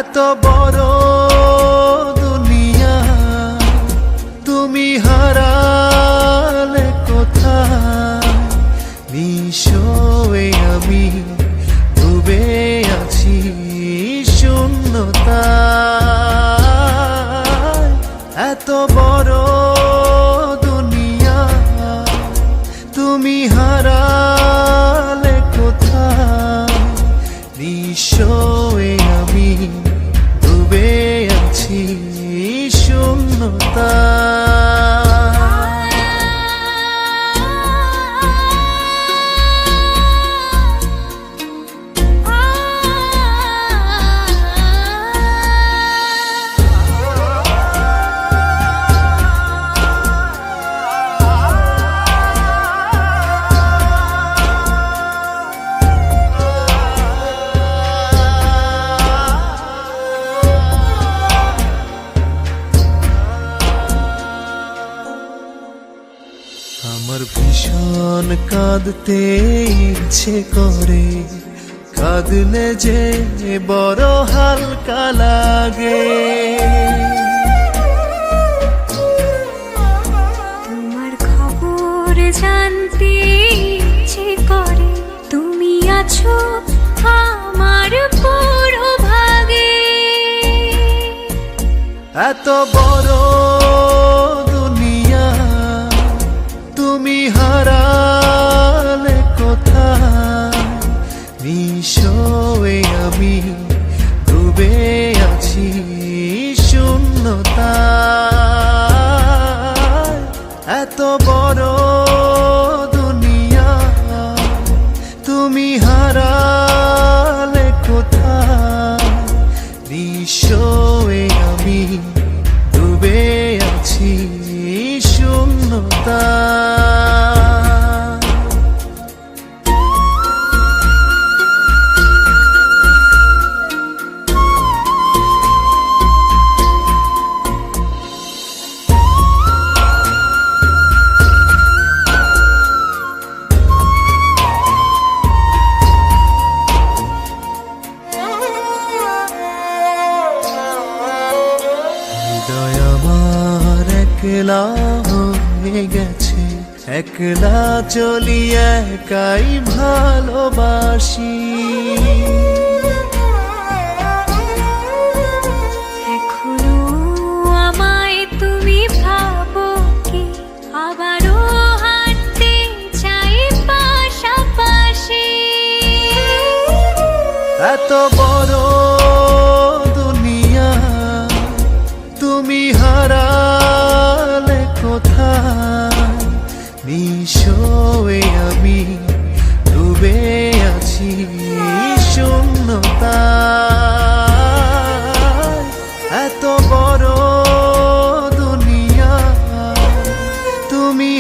এত বড় দুনিয়া তুমি হারালে কোথায়? নিঃস্ব আমি ডুবে আছি শূন্যতায়। এত বড় দুনিয়া তুমি হারালে কোথায়? নিঃস্ব আমি ডুবে আছি শূন্যতায়। আমার ভীষণ কাঁদতে ইচ্ছে করে, কাঁদলে যে বড় হালকা লাগে। তোমার খবর জানতে ইচ্ছে করে, তুমি আছো আমার পুরো ভাগে। এত বড় দুনিয়া তুমি হারালে কোথায়? নিঃস্ব আমি ডুবে আছি শূন্যতায়। এত বড় দুনিয়া তুমি হারালে কোথায়? নিঃস্ব আমি ডুবে আছি শূন্যতায়। হৃদয় আমার একলা হয়ে গেছে, একলা চলি একাই ভালোবাসি। এখনো আমায় তুমি ভাবো কি? আবারও হাঁটতে চাই পাশাপাশি। এত বড় দুনিয়া তুমি হারালে কোথায়? নিঃস্ব আমি ডুবে আছি শূন্যতায়। এত বড় দুনিয়া তুমি